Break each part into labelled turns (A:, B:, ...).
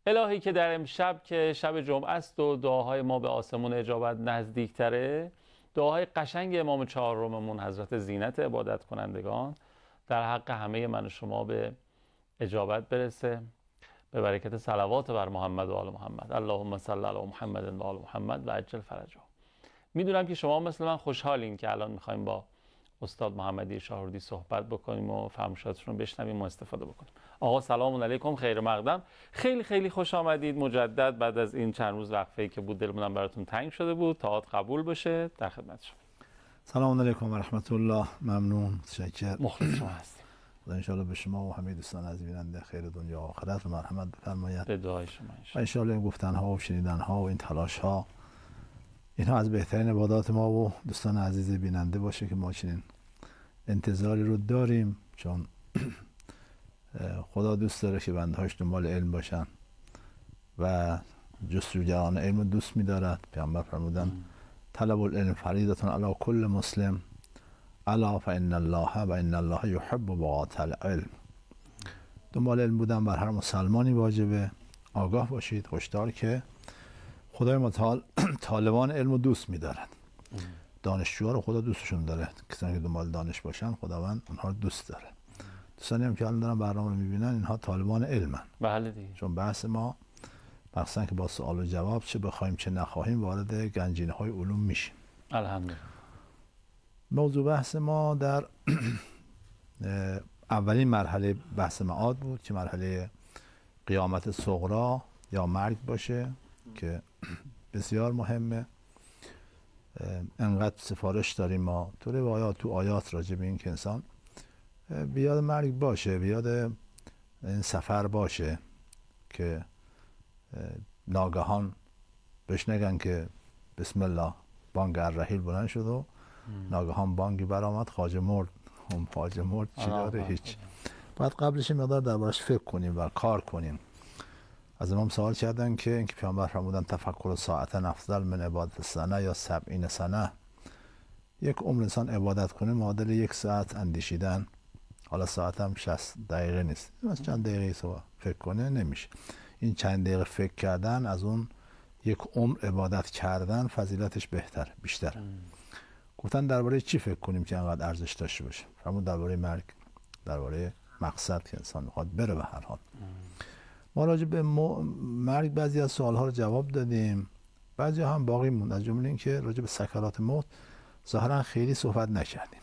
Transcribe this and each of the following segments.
A: الهی که در امشب که شب جمعه است و دعاهای ما به آسمون اجابت نزدیکتره، دعاهای قشنگ امام چهارممون حضرت زینت عبادت کنندگان در حق همه من و شما به اجابت برسه، به برکت صلوات بر محمد و آل محمد. اللهم صل علی محمد و آل محمد و عجل فرجه. میدونم که شما مثل من خوشحالین که الان میخوایم با استاد محمدی شاهرودی صحبت بکنیم و فرمایشاتشون رو بشنویم و استفاده بکنیم. آقا سلام علیکم، خیر مقدم. خیلی خیلی خوش آمدید مجدد بعد از این چند روز وقفه‌ای که بود. دلمونم براتون تنگ شده بود. طاعت قبول بشه. در خدمت شما.
B: سلام علیکم و رحمت الله. ممنون، متشکرم.
A: مخلص شما هستیم.
B: خدا ان شاء الله به شما و همه دوستان از بیننده خیر دنیا و آخرت و مرحمت بفرماید.
A: به دعای شما
B: ان شاء الله این گفتن‌ها و شنیدن‌ها و این تلاش‌ها اینها از بهترین عبادات ما و دوستان عزیز بیننده باشه که ما چنین انتظاری رو داریم، چون خدا دوست داره که بنده‌هاش دنبال علم باشن و جستجوگران علم دوست می‌دارد. پیامبر فرمودن طلب العلم فریضة علی کل مسلم الا فان الله و ان الله یحب بغاة العلم. دنبال علم بودن بر هر مسلمانی واجبه. آگاه باشید، هشدار که خدای متعال طالبان علم رو دوست می‌دارد. دانشجوها رو خدا دوستشون داره. کسانی که دنبال دانش باشن خداوند اونها رو دوست داره. دوستانی هم که الان دارن برنامه رو می‌بینن اینها طالبان علمن.
A: بله دیگه.
B: چون بحث ما مثلا که با سوال و جواب چه بخوایم چه نخواهیم وارد گنجینه‌های علوم میشیم.
A: الحمدلله.
B: موضوع بحث ما در اولین مرحله بحث معاد بود که مرحله قیامت صغری یا مرگ باشه که بسیار مهمه. انقدر سفارش داریم ما تو روایات تو آیات راجع به این که انسان بیاد مرگ باشه، بیاد این سفر باشه که ناگهان بهش نگن که بسم الله بانگ الرحیل بلند شد و ناگهان بانگی برآمد خواجه مرد. اون خواجه مرد چی داره؟ هیچ. بعد قبلش مقدار دربارش فکر کنیم و کار کنیم. از امام سوال کردن که اینکه پیامبر فرمودن تفکر ساعت افضل من عبادت سنه یا 70 سنه. یک عمر انسان عبادت کنه معادل 1 ساعت اندیشیدن. حالا ساعت هم 60 دقیقه نیست، مثلا چند دقیقه سو فکر کنه نمیشه. این چند دقیقه فکر کردن از اون یک عمر عبادت کردن فضیلتش بهتر بیشتر. گفتن درباره چی فکر کنیم که انقدر ارزش داشته باشه؟ فرمود درباره مرگ، درباره مقصد که انسان میخواد بره به هر حال. ما راجع به مرگ بعضی از سوالها رو جواب دادیم، بعضی هم باقی موند. از جمله این که راجع به سکرات موت ظاهرا خیلی صحبت نکردیم.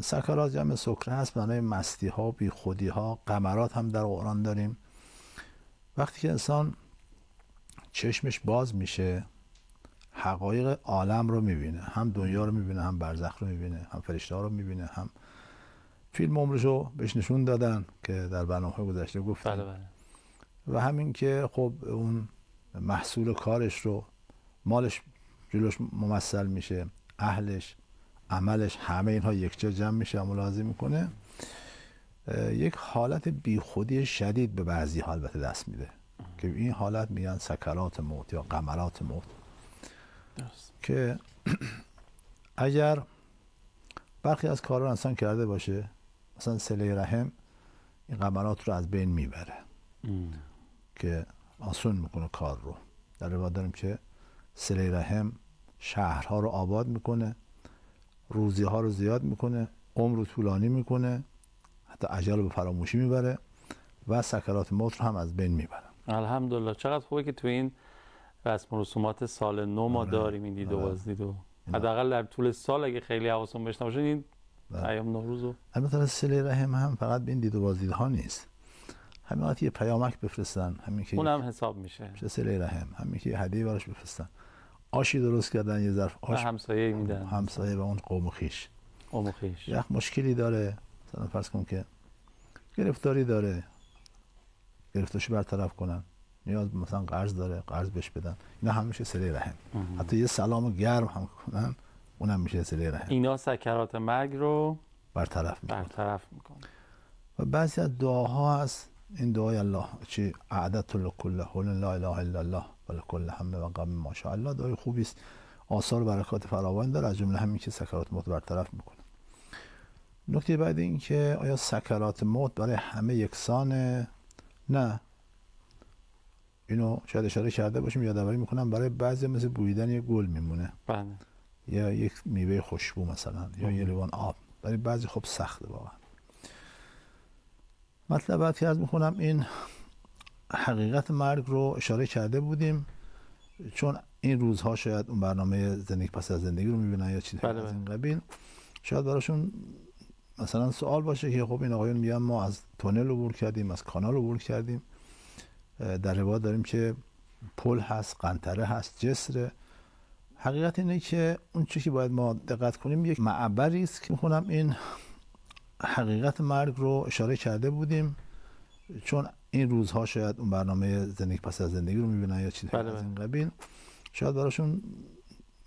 B: سکرات جمع سکره هست، معنای مستی ها، بی خودی ها. قمرات هم در قرآن داریم. وقتی که انسان چشمش باز میشه حقایق عالم رو میبینه، هم دنیا رو میبینه، هم برزخ رو میبینه، هم فرشته ها رو میبینه، هم فیلم عمرش رو بهش نشون دادن که در برنامه گذشته گفتم.
A: بله بله.
B: و همین که خب اون محصول کارش رو، مالش جلوش ممثل میشه، اهلش، عملش، همه اینها یک جا جمع میشه، ملاحظه میکنه یک حالت بیخودی شدید به بعضی ها البته دست میده که این حالت میگن سکرات موت یا قمرات موت.
A: درست.
B: که اگر برخی از کارا انسان کرده باشه، مثلا صله رحم، این قمرات رو از بین میبره که آسون میکنه کار رو. در روایت داریم که صله رحم شهرها رو آباد میکنه، روزی ها رو زیاد میکنه، عمر رو طولانی میکنه، حتی اجل رو به فراموشی میبره و سکرات موت رو هم از بین میبره.
A: الحمدلله. چقدر خوبه که تو این رسم و رسومات سال نو ما داریم این دید و بازدید و حداقل در طول سال اگه خیلی حواسمون بهش نباشه این ایام نوروز و
B: البته صله رحم هم فقط به این دید و بازدید ها نیست. همین وقتی یه پیامک بفرستن، همین که
A: اونم حساب میشه
B: صله رحم، همین که هدیه براش بفرستن، آشی درست کردن، یه ظرف آش
A: همسایه میدن،
B: همسایه و اون قوم و خویش.
A: یک
B: مشکلی داره، مثلا فرض کن که گرفتاری داره، گرفتاشو برطرف کنن، نیاز مثلا قرض داره، قرض بهش بدن، اینا هم میشه صله رحم. حتی یه سلام گرم هم کنن، اونم میشه صله رحم.
A: اینا سکرات مرگ رو
B: برطرف
A: میکنه.
B: و بعضی از دعاها هست، این دعای الله چی اعددت لکل حول لا اله الا الله ولکل هم و غم ما شاء الله، دعای خوبی است، آثار برکات فراوان داره، از جمله همین که سکرات موت برطرف میکنه. نکته بعد این که آیا سکرات موت برای همه یکسانه؟ نه. اینو شاید اشاره کرده باشیم، یادآوری میکنم برای بعضی مثل بویدن یه گل میمونه،
A: بله.
B: یا یک میوه خوشبو مثلا، یا یه لیوان آب. برای بعضی خب سخته واقعا. مطلب بعد که عرض میکنم این حقیقت مرگ رو اشاره کرده بودیم، چون این روزها شاید اون برنامه زندگی پس از زندگی رو میبینن یا چیزی از این قبیل، شاید براشون مثلا سوال باشه که خب این آقایون میگن ما از تونل عبور کردیم، از کانال عبور کردیم، در روایت داریم که پل هست، قنطره هست، جسر. حقیقت اینه که اون چیزی که باید ما دقت کنیم یک معبری است که میخونم این حقیقت مرگ رو اشاره کرده بودیم، چون این روزها شاید اون برنامه زندگی پس از زندگی رو میبینن یا چیزی از این قبیل، شاید براشون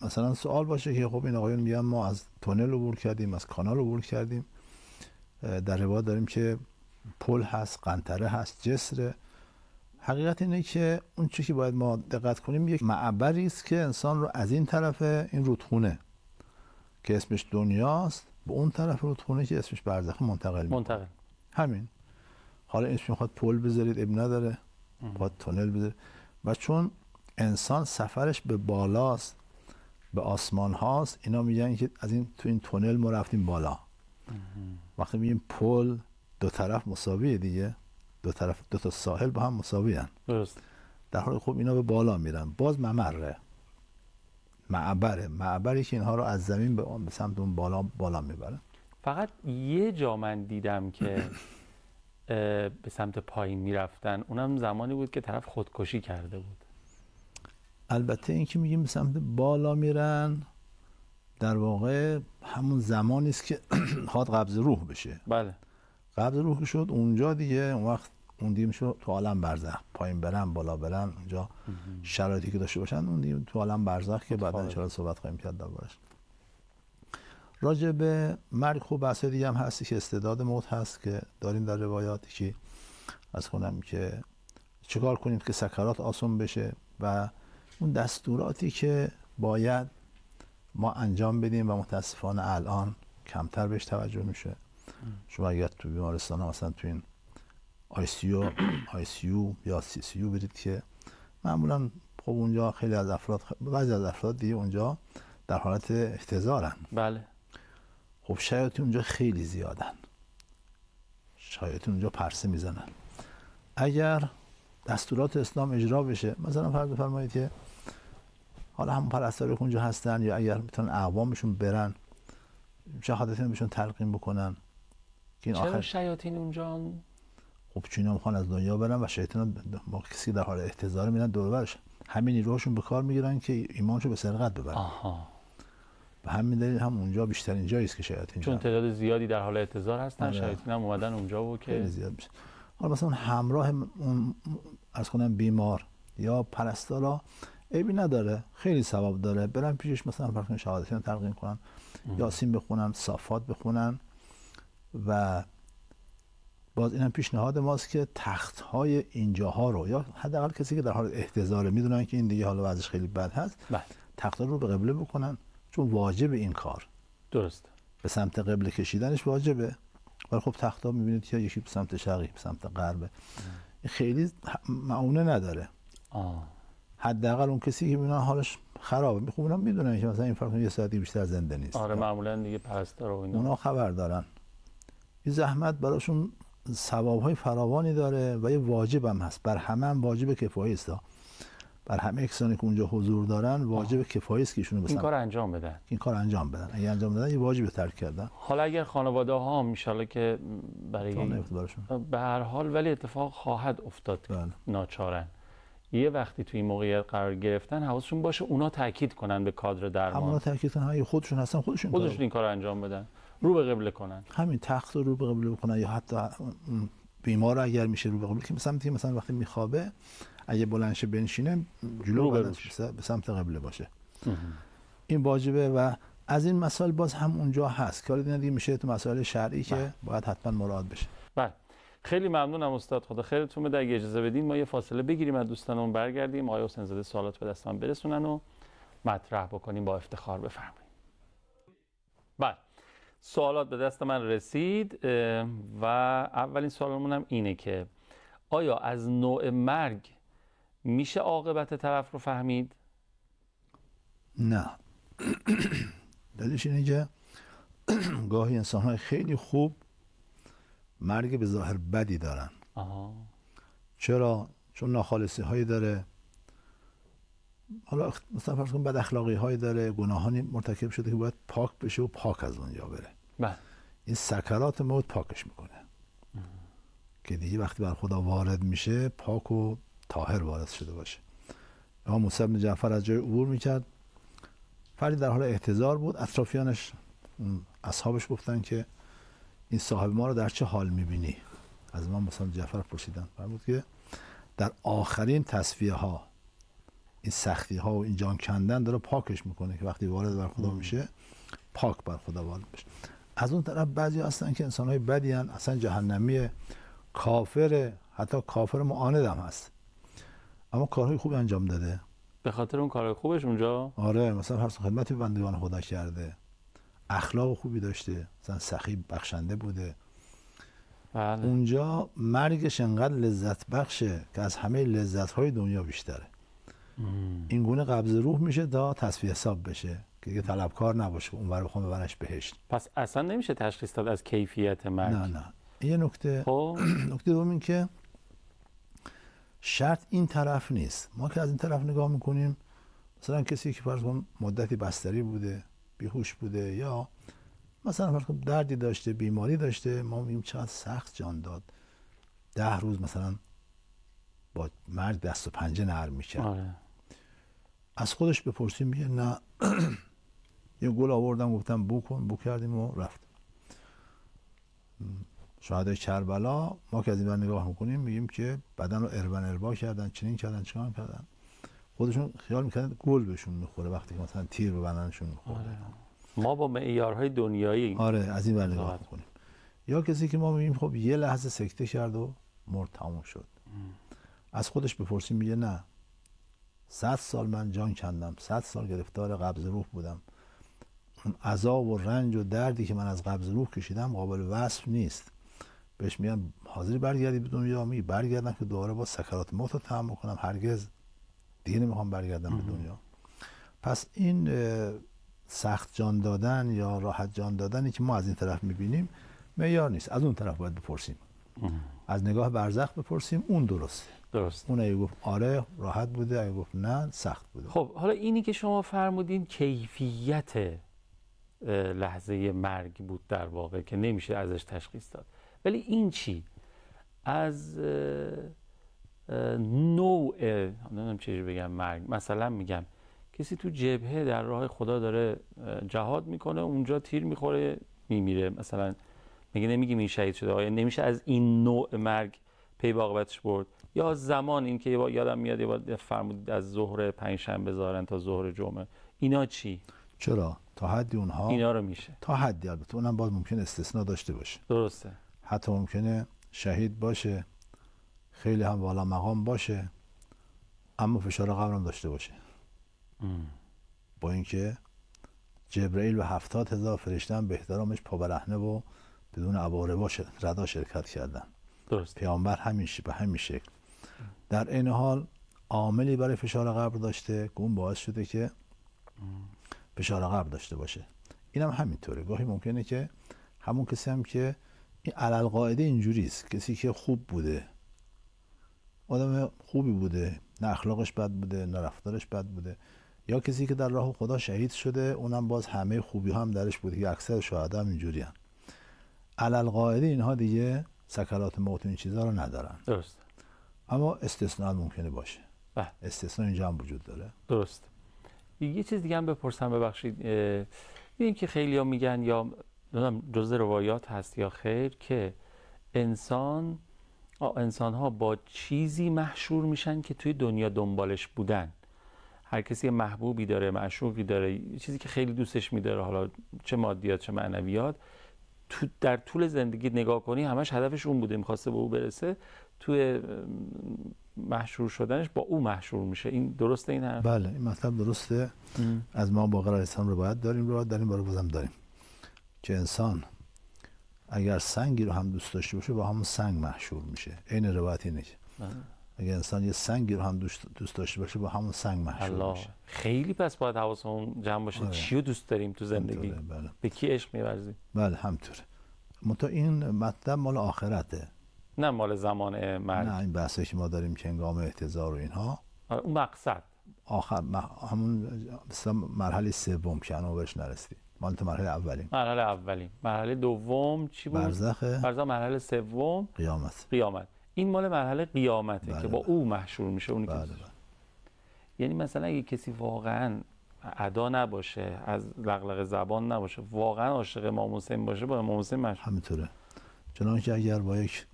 B: مثلا سوال باشه که خب این آقایون میگن ما از تونل عبور کردیم، از کانال عبور کردیم، در روایت داریم که پل هست، قنطره هست، جسر. حقیقت اینه که اون چیزی که باید ما دقت کنیم یک معبری است که انسان رو از این طرف این رودخونه که اسمش دنیاست به اون طرف رودخونه که اسمش برزخ منتقل. همین. حالا اسمش میخواد پل بذارید اب نداره، میخواد تونل بذارید. و چون انسان سفرش به بالاست، به آسمان هاست، اینا میگن که از این تو این تونل ما رفتیم بالا. وقتی میگیم پل، دو طرف مساویه دیگه، دو تا ساحل با هم مساوی هن.
A: درست.
B: در حال خب اینا به بالا میرن. باز ممره، معبری که اینها رو از زمین به سمت اون بالا میبرن.
A: فقط یه جا من دیدم که به سمت پایین میرفتن، اونم زمانی بود که طرف خودکشی کرده بود.
B: البته این که میگیم به سمت بالا میرن در واقع همون زمانی است که خواد قبض روح بشه.
A: بله.
B: قبض روح شد اونجا دیگه، اون وقت اون دیگه میشه تو عالم برزخ، پایین برن بالا برن، اونجا شرایطی که داشته باشن اون دیگه تو عالم برزخ که بعدا ان شاء الله صحبت خواهیم کرد دربارش. راجع به مرگ خوب بحث دیگه هم هستی که استعداد موت هست که داریم در روایاتی که از خونم که چیکار کنیم که سکرات آسون بشه و اون دستوراتی که باید ما انجام بدیم و متاسفانه الان کمتر بهش توجه میشه. شما اگر تو بیمارستان ها مثلا تو این ICU یا CCU برید که معمولا خب اونجا خیلی از افراد، بعضی از افراد دیگه اونجا در حالت احتضارن.
A: بله.
B: خب شیاطین اونجا خیلی زیادن، شیاطین اونجا پرسه میزنن. اگر دستورات اسلام اجرا بشه، مثلا فرض بفرمایید که حالا هم پرستارا اونجا هستن یا اگر میتونن اقوامشون برن شهادتین بهشون تلقین بکنن که این
A: چرا شیاطین اونجا؟
B: خب چون اینا میخوان از دنیا برن و شیاطینا با کسی در حال احتضار میرن دور برش، همین نیروهاشون به کار میگیرن که ایمانشو به سرقت ببرن. به همین دلیل هم اونجا بیشترین جایی است که شیاطین،
A: چون تعداد زیادی در حال احتضار هستن، شیاطین هم اومدن اونجا و که
B: زیاد میشه. حالا مثلا همراه اون از کنم بیمار یا پرستارا عیبی نداره، خیلی ثواب داره، برن پیشش مثلا فرض شهادتین تلقین کنن، یاسین بخونن، صافات بخونن. و باز اینم پیشنهاد ماست که تخت‌های اینجاها رو یا حداقل کسی که در حال احتضار میدونن که این دیگه حالا وضعش خیلی بد هست، تخت‌ها رو به قبله بکنن، چون واجب این کار.
A: درست.
B: به سمت قبله کشیدنش واجبه. ولی خب تخت‌ها می‌بینید که یکی به سمت شرقی، به سمت غرب، خیلی معونه نداره. حداقل اون کسی که می‌بینن حالش خرابه، خب اونا میدونن که مثلا این فرد یه ساعتی بیشتر زنده نیست.
A: آره معمولاً دیگه پرستار و اینا
B: اونا خبر دارن. این زحمت براشون ثواب‌های فراوانی داره و یه واجب هم هست. بر همه هم واجب کفایی است. بر همه کسانی که اونجا حضور دارن واجب کفایی است که ایشونو
A: این کار انجام بدن.
B: اگه انجام بدن یه واجب ترک کردن.
A: حالا اگر خانواده ها هم ان شاءالله که برای به هر حال ولی اتفاق خواهد افتاد ناچارن یه وقتی توی این موقعیت قرار گرفتن حواسشون باشه اونا تاکید کنن به کادر درمان.
B: اونا تاکید کنن خودشون هستن خودشون
A: این کارو انجام بدن. رو به قبله کنن. همین
B: تخت رو به قبله بکنن یا حتی بیمار اگر میشه رو به قبله که مثلا وقتی میخوابه اگه بلندشه بنشینه جلو به سمت قبله باشه. این واجبه و از این مسائل باز هم اونجا هست که حالا دیگه میشه تو مسائل شرعی که باید حتما مراعات بشه.
A: بله. خیلی ممنونم استاد، خدا خیرتون بده. اگه اجازه بدین ما یه فاصله بگیریم از دوستانمون برگردیم، آقای حسین زاده سوالات به دست من برسونن و مطرح بکنیم با افتخار. بفرمایید. بله. سوالات به دست من رسید و اولین سوالمون هم اینه که آیا از نوع مرگ میشه عاقبت طرف رو فهمید؟
B: نه. دلیلش اینه که گاهی انسان‌های خیلی خوب مرگ به ظاهر بدی دارن. چرا؟ چون ناخالصی هایی داره، حالا مثلا فرض کن بد اخلاقی هایی داره، گناهانی مرتکب شده که باید پاک بشه و پاک از اونجا بره.
A: بله.
B: این سکرات موت پاکش میکنه که دیگه وقتی بر خدا وارد میشه پاک و طاهر وارد شده باشه. امام موسی بن جعفر از جای عبور میکرد، فردی در حال احتضار بود، اطرافیانش اصحابش گفتن که این صاحب ما رو در چه حال میبینی؟ از امام موسی بن جعفر پرسیدن، فرمود که در آخرین تصفیه ها این سختی ها و این جان کندن داره پاکش میکنه که وقتی وارد بر خدا میشه پاک بر خدا وارد بشه. از اون طرف بعضی هستن که انسان های بدی هن، اصلا جهنمی، کافر، حتی کافر معاند هم هست اما کارهای خوبی انجام داده
A: به خاطر اون کارهای خوبش اونجا.
B: آره، مثلا هر خدمتی به بندگان خدا کرده، اخلاق خوبی داشته، مثلا سخی بخشنده بوده.
A: بله.
B: اونجا مرگش انقدر لذت بخشه که از همه لذت های دنیا بیشتره. این گونه قبض روح میشه تا تصفیه حساب بشه که دیگه طلبکار نباشه اونور بخوام ببرنش بهشت.
A: پس اصلا نمیشه تشخیص داد از کیفیت مرگ.
B: نه. یه نکته نکته دوم این که شرط این طرف نیست. ما که از این طرف نگاه میکنیم، مثلا کسی که فرض کن مدتی بستری بوده، بیهوش بوده، یا مثلا فرض کن دردی داشته، بیماری داشته، ما میگیم چقدر سخت جان داد، 10 روز مثلا با مرگ دست و پنجه نرم میکرد.
A: آره.
B: از خودش بپرسیم میگه نه یه گل آوردم گفتم بو کن، بو کردیم و رفت. شهدای کربلا ما که از این ور نگاه میکنیم میگیم که بدن رو اربن اربا کردن، چنین کردن، چنان کردن، خودشون خیال میکنن گل بهشون میخوره وقتی که مثلا تیر به بدنشون میخوره.
A: آره. ما با معیارهای دنیایی
B: از این ور نگاه میکنیم. یا کسی که ما میگیم خب یه لحظه سکته کرد و مرد، تموم شد. از خودش بپرسیم میگه نه 100 سال من جان کندم، 100 سال گرفتار قبض روح بودم، اون عذاب و رنج و دردی که من از قبض روح کشیدم قابل وصف نیست. بهش میگم حاضری برگردی به دنیا؟ میگه برگردم که دوباره با سکرات موت رو تحمل کنم؟ هرگز دیگه نمیخوام برگردم به دنیا. پس این سخت جان دادن یا راحت جان دادنی که ما از این طرف میبینیم معیار نیست. از اون طرف باید بپرسیم، از نگاه برزخ بپرسیم، اون درسته. اون اگه گفت آره راحت بوده، اگه گفت نه سخت بوده.
A: خب حالا اینی که شما فرمودین کیفیت لحظه مرگ بود در واقع که نمیشه ازش تشخیص داد، ولی این چی؟ از نوع نمیدونم چجوری بگم مرگ. مثلا میگم کسی تو جبهه در راه خدا داره جهاد میکنه، اونجا تیر میخوره میمیره، مثلا نمیگیم این شهید شده، آیا نمیشه از این نوع مرگ پی به عاقبتش برد؟ یا زمان، این که یادم میاد یه بار فرمودید از ظهر پنجشنبه ظاهرا تا ظهر جمعه، اینا چی؟
B: چرا تا حدی اونها
A: اینا رو میشه
B: تا حدی، البته اونم باز ممکنه استثناء داشته باشه.
A: درسته.
B: حتی ممکنه شهید باشه، خیلی هم والا مقام باشه، اما فشار قبر هم داشته باشه. با اینکه جبرئیل و 70,000 فرشته هم به احترامش پابرهنه و بدون عبا ردا شرکت کردن.
A: درست.
B: پیامبر همیشه به همین شکل. در این حال عاملی برای فشار قبر داشته که اون باعث شده که فشار قبر داشته باشه. این هم همینطوره. گاهی ممکنه که همون کسی هم که این علل قاعده اینجوری است، کسی که خوب بوده، آدم خوبی بوده، نه اخلاقش بد بوده نه رفتارش بد بوده، یا کسی که در راه خدا شهید شده، اونم باز همه خوبی هم درش بوده که اکثر شهدا هم اینجوری هم. علل قاعده اینها دیگه سکرات موت این چیزا رو ندارن.
A: درست.
B: اما استثناء ممکنه باشه.
A: بله.
B: استثناء اینجا هم وجود داره.
A: درست. یه چیز دیگه هم بپرسم، ببخشید. این که خیلی‌ها میگن یا جزء روایات هست یا خیر که انسان‌ها با چیزی محشور میشن که توی دنیا دنبالش بودن. هر کسی محبوبی داره، معشوقی داره، چیزی که خیلی دوستش می‌داره، حالا چه مادیات چه معنویات، در طول زندگی نگاه کنی همش هدفش اون بوده، می‌خواسته به او برسه، توی محشور شدنش با او محشور میشه. این درسته این حرف؟
B: بله این مطلب درسته. از ما باقر علیه السلام روایت داریم، روایت در این باره بازم داریم که انسان اگر سنگی رو هم دوست داشته باشه با همون سنگ محشور میشه. این روایت اینه که اگه انسان یه سنگی رو هم دوست داشته باشه با همون سنگ محشور میشه.
A: خیلی پس باید حواسمون جمع باشه چی رو دوست داریم تو زندگی.
B: بله.
A: به کی عشق می‌ورزیم.
B: بله همطوره. منتها این مطلب مال آخرته،
A: نه مال زمان مرگ.
B: نه این بحثی که ما داریم که هنگام احتضار و اینها
A: اون مقصد
B: همون مثلا مرحله سوم که هنوز بهش نرسیدیم. مال تو مرحله اولیم.
A: مرحله دوم چی بود؟
B: برزخ.
A: مرحله سوم قیامت. این مال مرحله قیامته. بله که با او محشور میشه. اونی
B: بله
A: که یعنی مثلا اگه کسی واقعا ادا نباشه، از لغلغه زبان نباشه، واقعا عاشق امام حسین باشه، با امام حسین محشور.
B: همینطوره. چنانکه اگر با یک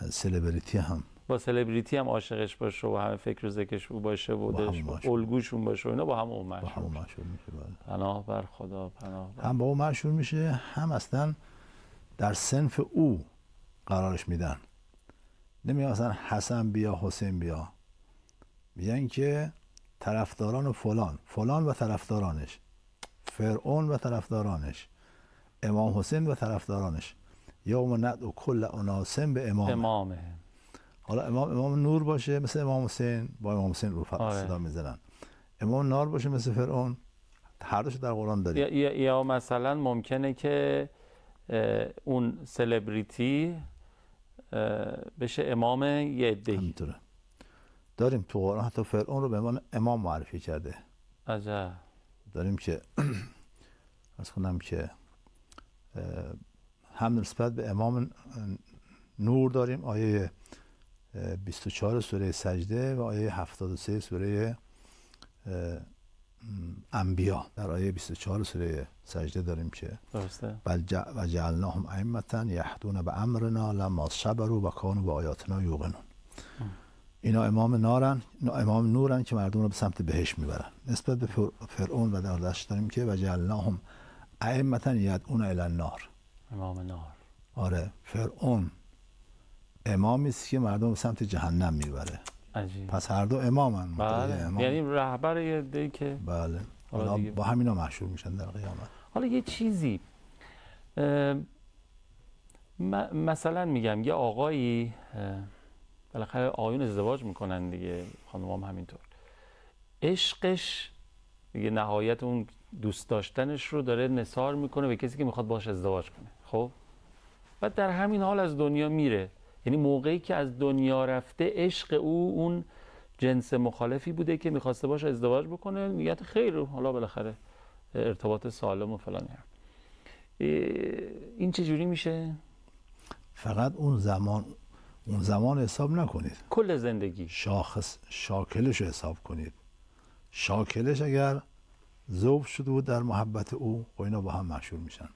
B: سلبریتی هم
A: عاشقش باشه و همه فکر و ذکرش باشه و الگوشون باشه و اینا با همون محشور
B: میشه. بله.
A: پناه بر خدا، پناه بر
B: هم با اون محشور میشه، هم اصلا در صنف او قرارش میدن. نمیگن مثلا حسن بیا حسین بیا، میگن که طرفداران فلان و طرفدارانش، فرعون و طرفدارانش، امام حسین و طرفدارانش، یوم ندعو کل اناس به امامه. حالا امام نور باشه مثل امام حسین، با امام حسین رو صدا میزنن. امام نار باشه مثل فرعون، هر دوش در قرآن داریم.
A: یا مثلا ممکنه که اون سلبریتی بشه امام یه عده‌ای.
B: همینطوره. داریم تو قرآن حتی فرعون رو به عنوان امام معرفی کرده.
A: عجب.
B: داریم که عرض کنم که هم نسبت به امام نور داریم، آیه 24 سوره سجده و آیه 73 سوره انبیا. در آیه 24 سوره سجده داریم که
A: درسته
B: و جعلناهم ائمة یهدون بامرنا لما صبروا و كانوا بآیاتنا یوقنون. اینا امام نورن که مردم رو به سمت بهشت میبرن. نسبت به فرعون و دردش داریم که و جعلناهم ائمة یدعون الی النار.
A: امام نار.
B: آره، فرعون امامی است که مردم به سمت جهنم میبره.
A: عجیب.
B: پس هر دو امامن.
A: بله. یعنی رهبر یه عده‌ای که
B: بله با همینا محشور میشن در قیامت.
A: حالا یه چیزی مثلا میگم یه آقایی بالاخره آقایون ازدواج میکنن دیگه، خانومام همینطور، عشقش دیگه نهایت اون دوست داشتنش رو داره نثار میکنه به کسی که میخواد باهاش ازدواج کنه. خب بعد در همین حال از دنیا میره. یعنی موقعی که از دنیا رفته عشق او اون جنس مخالفی بوده که میخواسته باشه ازدواج بکنه، نیت خیر، حالا بالاخره ارتباط سالم و فلان. این چجوری میشه؟
B: فقط اون زمان حساب نکنید،
A: کل زندگی
B: شاکلش رو حساب کنید. شاکلش اگر ذوب شده بود در محبت او و اینا با هم محشور میشن.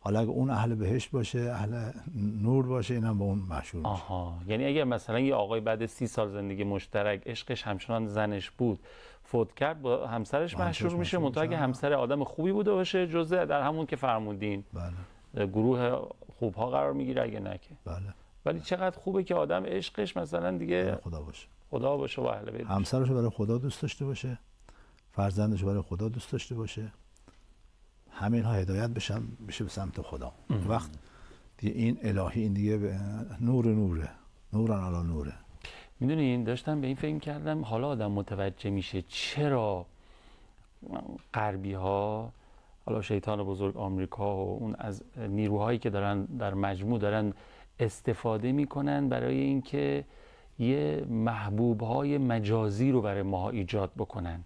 B: حالا اگه اون اهل بهشت باشه، اهل نور باشه، اینا با اون محشور میشن.
A: یعنی اگر مثلا یه آقای بعد 30 سال زندگی مشترک عشقش همچنان زنش بود، فوت کرد، با همسرش محشور میشه. منتها اگه همسر آدم خوبی بوده باشه، جزء در همون که فرمودین
B: بله
A: گروه خوبها قرار میگیره. اگه نه که
B: بله.
A: ولی چقدر خوبه که آدم عشقش مثلا دیگه خدا باشه و اهل بیت،
B: همسرش برای خدا دوست داشته باشه، فرزندش برای خدا دوست داشته باشه، همین ها هدایت بشه به سمت خدا. وقت دیگه این الهی، این دیگه نورن علی نوره.
A: میدونین داشتم به این فکر کردم، حالا آدم متوجه میشه چرا غربی ها، حالا شیطان بزرگ آمریکا و اون از نیروهایی که دارن در مجموع دارن استفاده میکنن برای اینکه یه محبوبهای مجازی رو برای ما ایجاد بکنن.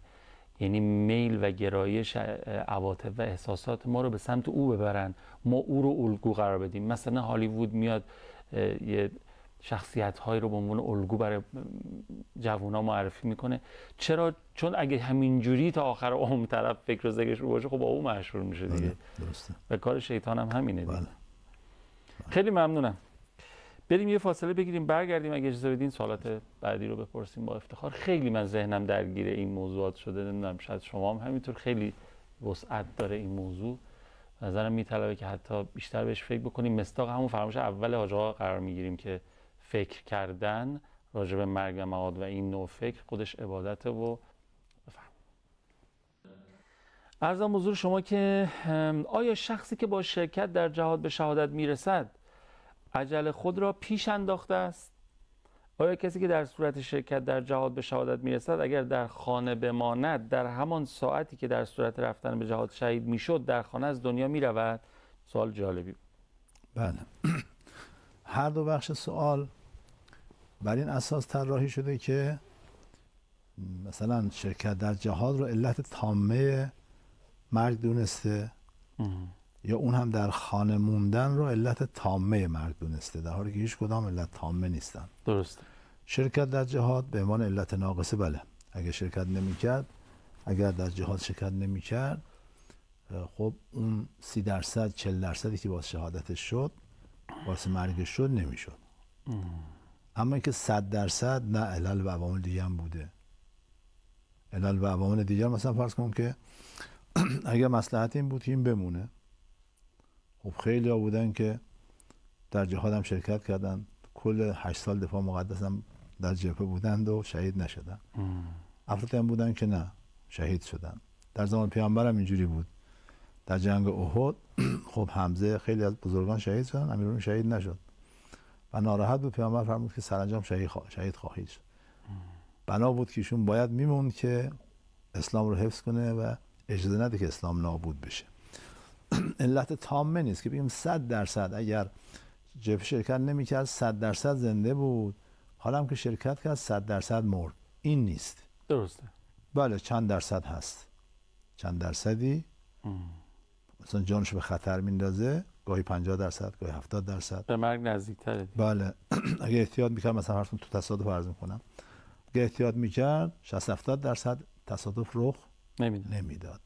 A: یعنی میل و گرایش عواطف و احساسات ما رو به سمت او ببرن، ما او رو الگو قرار بدیم. مثلا هالیوود میاد یه شخصیت‌هایی رو به عنوان الگو برای جوونا معرفی میکنه. چرا؟ چون اگه همینجوری تا آخر عمر طرف فکر و ذکرش رو باشه، خب با او مشهور میشه دیگه.
B: درسته.
A: و کار شیطان هم همینه دیگه.
B: بله.
A: خیلی ممنونم. بریم یه فاصله بگیریم، برگردیم اگه اجازه بدین سوالات بعدی رو بپرسیم با افتخار. خیلی من ذهنم درگیر این موضوعات شده، نمیدونم شاید شما هم همینطور، خیلی وسعت داره این موضوع. نظرم میطلبه که حتی بیشتر بهش فکر بکنیم. مصداق همون فرمایش اول حاج آقا قرار میگیریم که فکر کردن راجع به مرگ و معاد و این نوع فکر خودش عبادته. و عرضم حضور شما که آیا شخصی که با شرکت در جهاد به شهادت میرسد اجل خود را پیش انداخته است؟ آیا کسی که در صورت شرکت در جهاد به شهادت میرسد اگر در خانه بماند در همان ساعتی که در صورت رفتن به جهاد شهید میشد در خانه از دنیا میرود؟ سوال جالبی بود.
B: بله. هر دو بخش سوال بر این اساس طراحی شده که مثلا شرکت در جهاد رو علت تامه مرگ دونسته یا اون هم در خانه موندن رو علت تامه مرگ دونسته، در حالی که هیچ کدام علت تامه نیستن.
A: درسته.
B: شرکت در جهاد به عنوان علت ناقصه، بله، اگر شرکت نمی‌کرد، اگر در جهاد شرکت نمی‌کرد، خب اون 30% 40% که باعث شهادتش شد، باعث مرگش شد، نمی‌شد. اما اینکه 100% نه، علل و عوامل دیگه هم بوده. علل و عوامل دیگر مثلا فرض کنم که اگر مصلحت این بود که این بمونه، خب خیلی ها بودن که در جهاد هم شرکت کردن، کل 8 سال دفاع مقدس هم در جبهه بودند و شهید نشدن. افرادی هم بودن که نه، شهید شدن. در زمان پیامبر هم اینجوری بود. در جنگ احد خب حمزه، خیلی از بزرگان شهید شدن، امیرالمومنین شهید نشد و ناراحت بود. پیامبر فرمود که سرانجام شهید خواهید شد. بنا بود که ایشون باید میموند که اسلام رو حفظ کنه و اجازه نده که اسلام نابود بشه. علت تامه نیست که بگیم 100% اگر جبهه شرکت نمی‌کرد 100% زنده بود، حالا هم که شرکت کرد 100% مرد. این نیست.
A: درسته.
B: بله، چند درصد هست، چند درصدی مثلا جانش به خطر میندازه، گاهی 50%، گاهی 70%،
A: به مرگ نزدیک‌تره.
B: بله. اگه احتیاط می‌کرد، مثلا فرض کن تو تصادف عرض می‌کنم، اگه احتیاط می‌کرد 60-70% تصادف رخ نمیداد.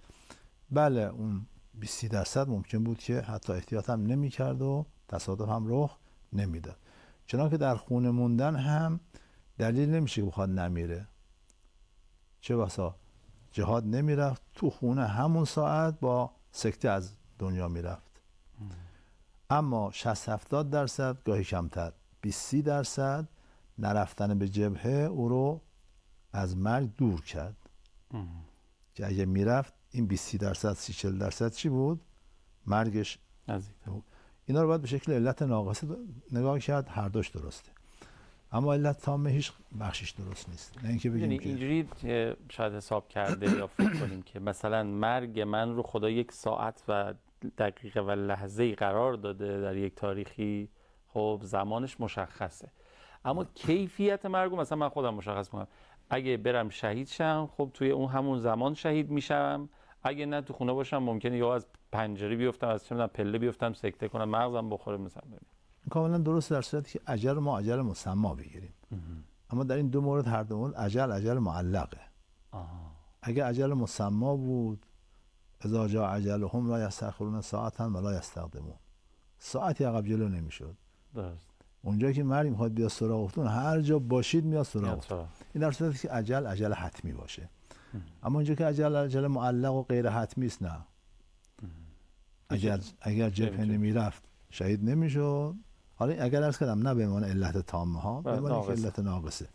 B: بله، اون 20-30% ممکن بود که حتی احتیاط هم نمی‌کرد و تصادف هم رخ نمیداد. چنانکه در خونه موندن هم دلیل نمیشه که بخواد نمیره. چه بسا جهاد نمیرفت، تو خونه همون ساعت با سکته از دنیا میرفت. اما 60-70%، گاهی کمتر 20-30% نرفتن به جبهه او رو از مرگ دور کرد. که اگه میرفت این 20-30%، 30-40% چی بود؟ مرگش
A: نزدیک.
B: اینا رو باید به شکل علت ناقصه نگاه کرد. هر دوش درسته، اما علت تامه هیچ بخشش درست نیست. نه اینکه بگیم که
A: اینجوری شاید حساب کرده یا فکر کنیم که مثلا مرگ من رو خدا 1 ساعت و دقیقه و لحظه‌ای قرار داده در یک تاریخی، خب زمانش مشخصه، اما کیفیت مرگ رو مثلا من خودم مشخص کنم. اگه برم شهید شم، خب توی اون همون زمان شهید میشم. اگه نه، تو خونه باشم ممکنه یا از پنجره بیفتم، از چه می‌دونم پله بیفتم، سکته کنم، مغزم بخوره مثلا.
B: کاملا درست، در صورتی که اجل ما اجل مسما بگیریم. اما در این دو مورد، هر دو مورد اجل معلقه. اگه اجل مسما بود، اذا جاء اجلهم لا یستأخرون ساعتا ولا یستقدمون، ساعتی عقب جلو نمیشد.
A: درست.
B: اونجایی که مرگ میخواد بیاد سراغتون، هر جا باشید میاد سراغتون. این در صورتی که اجل حتمی باشه. اما اونجا که اجل معلق و غیر حتمی است، نه. اگر جبهه نمیرفت شهید نمیشد. حالا اگر عرض کردم نه به عنوان علت تامه ها، به عنوان علت ناقصه.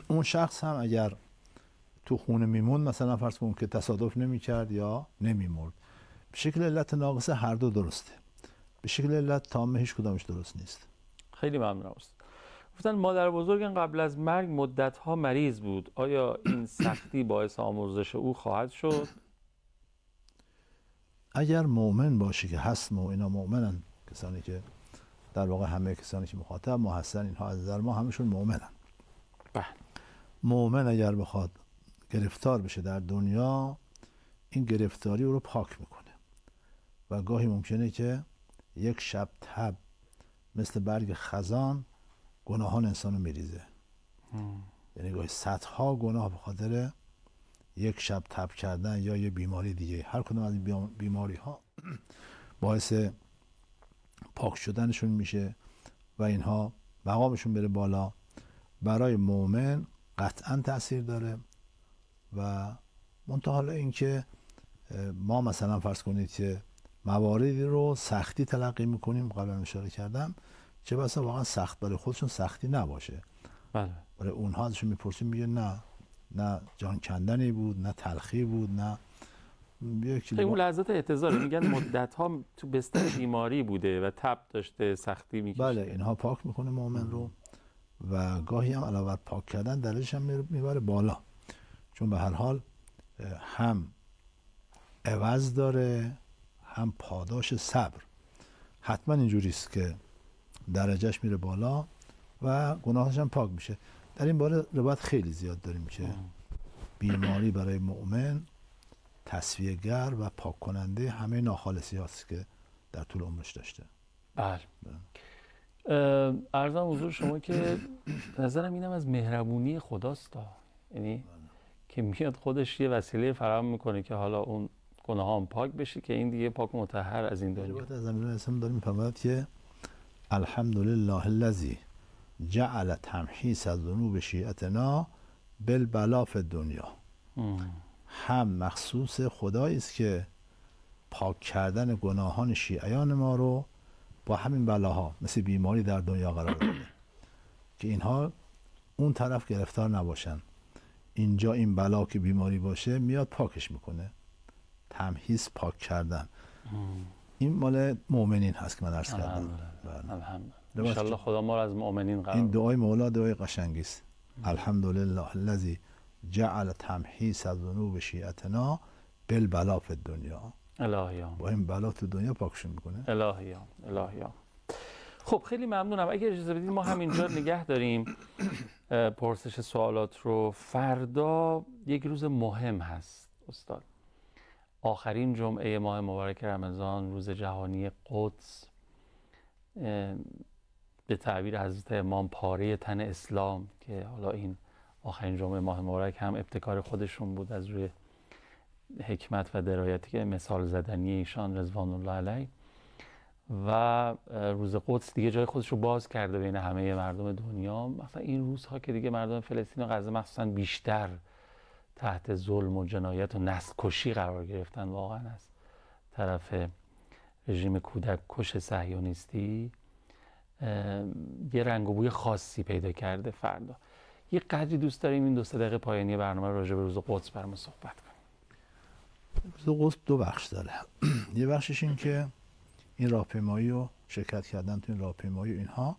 B: اون شخص هم اگر تو خونه میموند، مثلا فرض کن که تصادف نمیکرد یا نمیمرد، به شکل علت ناقصه هر دو درسته. به شکل علت تامه هیچ کدامش درست نیست.
A: خیلی ممنونم استاد. گفتن مادر بزرگم قبل از مرگ مدت‌ها مریض بود. آیا این سختی باعث آمرزش او خواهد شد؟
B: اگر مؤمن باشی، که هست اینا مؤمنن، کسانی که در واقع همه کسانی که مخاطب ما هستن، اینها از نظر ما همشون مؤمنن. مؤمن اگر بخواد گرفتار بشه در دنیا، این گرفتاری او رو پاک میکنه و گاهی ممکنه که یک شب تب مثل برگ خزان گناهان انسانو میریزه. یعنی گاهی صدها گناه به خاطر یک شب تب کردن یا یه بیماری دیگه، هر کدوم از این بیماری ها باعث پاک شدنشون میشه و اینها مقامشون بره بالا. برای مؤمن قطعا تأثیر داره. و منتها حالا این که ما مثلا فرض کنید که مواردی رو سختی تلقی میکنیم، قبلا اشاره کردم، چه بسا واقعا سخت برای خودشون سختی نباشه.
A: بله.
B: برای اونها ازشون میپرسیم، میگه نه جان کندنی بود، نه تلخی بود، نه
A: اون لحظات اعتذاری. میگن مدت ها تو بستر بیماری بوده و تب داشته، سختی میکشه.
B: بله، اینها پاک میکنه مؤمن رو و گاهی هم علاوه بر پاک کردن درجهش هم میبره بالا، چون به هر حال هم عوض داره هم پاداش صبر. حتما اینجوری است که درجهش میره بالا و گناهش هم پاک میشه. در این باره روایت خیلی زیاد داریم که بیماری برای مؤمن تصفیه گر و پاک کننده همه ناخالصی هاست که در طول عمرش داشته.
A: بله. عرضم حضور شما که نظرم اینم از مهربونی خداست، یعنی که میاد خودش یه وسیله فراهم میکنه که حالا اون گناهام پاک بشه که این دیگه پاک و مطهر از این دنیا.
B: روایت از امیر اسلام داریم میفرماید که الحمدلله الذی جعل تمحیص الذنوب شیعتنا بالبلا فی الدنیا. هم مخصوص خدایی است که پاک کردن گناهان شیعیان ما رو با همین بلاها مثل بیماری در دنیا قرار داده که اینها اون طرف گرفتار نباشن. اینجا این بلا که بیماری باشه میاد پاکش میکنه. تمحیص پاک کردن این مال مؤمنین هست که من عرض کردم.
A: ان شاء الله خدا ما رو از مؤمنین قرار.
B: این دعای مولا دعای قشنگی است. الحمدلله الذی جعل تمحیص الذنوب شیعتنا بالبلا فی الدنیا.
A: الهیام
B: با این بلا تو دنیا پاکشون میکنه.
A: الهیام. خب خیلی ممنونم. اگر اجازه بدید ما همینجا نگه داریم پرسش سوالات رو. فردا یک روز مهم هست استاد، آخرین جمعه ماه مبارک رمضان، روز جهانی قدس، به تعبیر حضرت امام پاره تن اسلام، که حالا این آخرین جمعه ماه مبارک هم ابتکار خودشون بود از روی حکمت و درایتی که مثال زدنی ایشان رضوان الله علیه. و روز قدس دیگه جای خودش رو باز کرده بین همه مردم دنیا. مثلا این روزها که دیگه مردم فلسطین و غزه مخصوصا بیشتر تحت ظلم و جنایت و نسل کشی قرار گرفتن واقعا از طرف رژیم کودک کش صهیونیستی، یه رنگ و بوی خاصی پیدا کرده. فردا یه قدری دوست داریم این 2-3 دقیقه پایانی برنامه راجع به روز قدس برام صحبت کنیم.
B: روز قدس 2 بخش داره. یه بخشش این که این راهپیمایی رو شرکت کردن تو این راهپیمایی و اینها.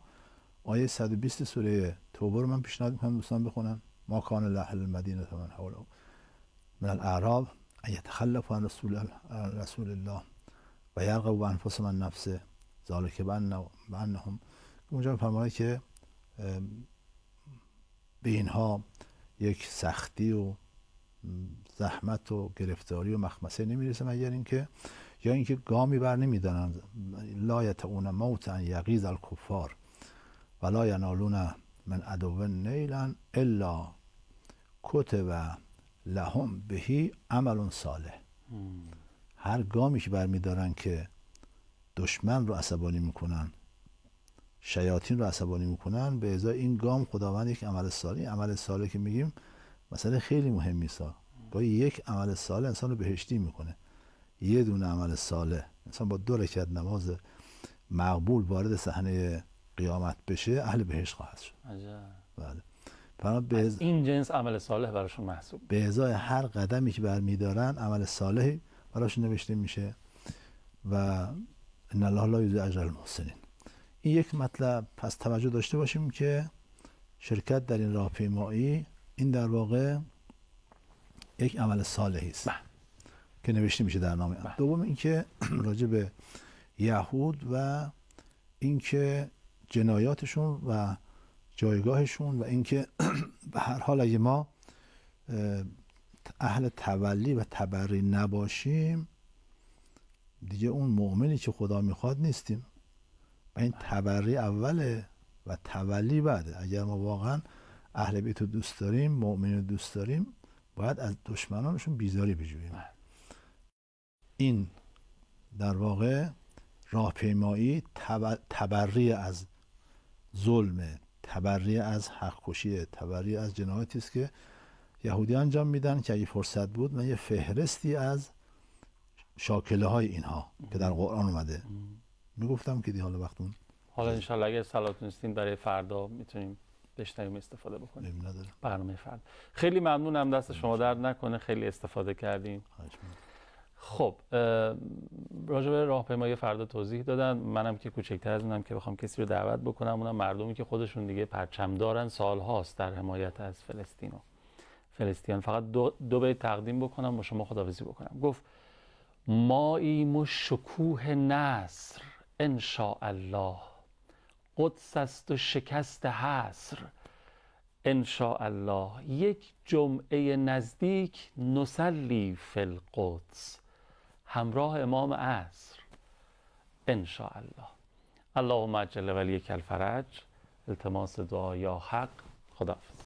B: آیه 120 سوره توبه رو من پیشنهاد می‌کنم دوستان بخونن. ما کان لأهل المدینه من حوله من الاعراب ان یتخلفوا عن رسول الله و یرغبوا بانفسهم عن نفسه ذلک بانهم. اونجا فرماید که به اینها یک سختی و زحمت و گرفتاری و مخمسه نمیرسه مگر اینکه یا اینکه گامی بر نمیدارن. لا یتقون موتا یغیظ الکفار ولا ینالون من عدو نیلا الا کتب لهم بهی عمل صالح. هر گامی که برمیدارن که دشمن رو عصبانی میکنن، شیاطین رو عصبانی میکنن، به ازای این گام خداوند یک عمل صالح. عمل صالح که میگیم مثلا خیلی مهمی است. گاهی یک عمل صالح انسان رو بهشتی میکنه. یه دونه عمل صالح انسان با 2 رکعت نماز مقبول وارد صحنه قیامت بشه اهل بهشت خواهد شد. عجب. بله.
A: این جنس عمل صالح براشون محسوب.
B: به ازای هر قدمی که برمیدارن عمل صالحی براشون نوشته میشه و ان الله لا یضیع اجر المحسنین. این یک مطلب. پس توجه داشته باشیم که شرکت در این راهپیمایی این در واقع یک عمل صالحی است که نوشته میشه در نامه. دوم اینکه راجع به یهود و اینکه جنایاتشون و جایگاهشون و اینکه به هر حال اگه ما اهل تولی و تبری نباشیم دیگه اون مؤمنی که خدا میخواد نیستیم. و این تبری اوله و تولی بعده. اگر ما واقعا اهل بیت رو دوست داریم، مؤمنین رو دوست داریم، باید از دشمنانشون بیزاری بجوییم. این در واقع راهپیمایی تبری از ظلم، تبری از حق کشی، تبری از جنایاتی است که یهودیان انجام میدن که اگه فرصت بود من یه فهرستی از شاکله های اینها که در قرآن اومده میگفتم که حالا وقتون
A: حالا انشالله اگه صلاتون استین برای فردا میتونیم بشنویم استفاده بکنیم. برنامه فردا. خیلی ممنونم، دست شما درد نکنه، خیلی استفاده کردیم. خب راجع به راهپیمایی فردا توضیح دادن. منم که کوچکتر از اونم که بخوام کسی رو دعوت بکنم، اونم مردمی که خودشون دیگه پرچم دارن سال هاست در حمایت از فلسطین. فقط دو بیت تقدیم بکنم و شما خداحافظی بکنم. گفت ماییم و شکوه نصر ان شاء الله، قدس است و شکست حصر ان شاء الله، یک جمعه نزدیک نصلی فی القدس، همراه امام عصر ان شاء الله. اللهم عجل ولیک الفرج. التماس دعا یا حق. خداحافظ.